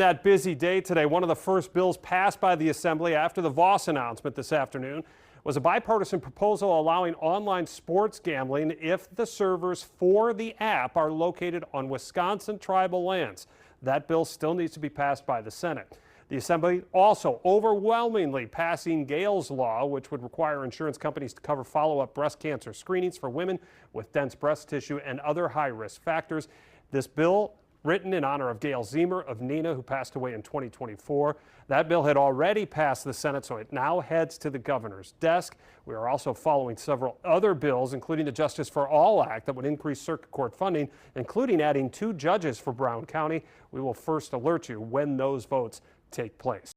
That busy day today, one of the first bills passed by the Assembly after the Voss announcement this afternoon was a bipartisan proposal allowing online sports gambling if the servers for the app are located on Wisconsin tribal lands. That bill still needs to be passed by the Senate. The Assembly also overwhelmingly passing Gale's law, which would require insurance companies to cover follow-up breast cancer screenings for women with dense breast tissue and other high-risk factors. This bill, written in honor of Gail Zemer of Neenah, who passed away in 2024. That bill had already passed the Senate, so it now heads to the governor's desk. We are also following several other bills, including the Justice for All Act that would increase circuit court funding, including adding 2 judges for Brown County. We will first alert you when those votes take place.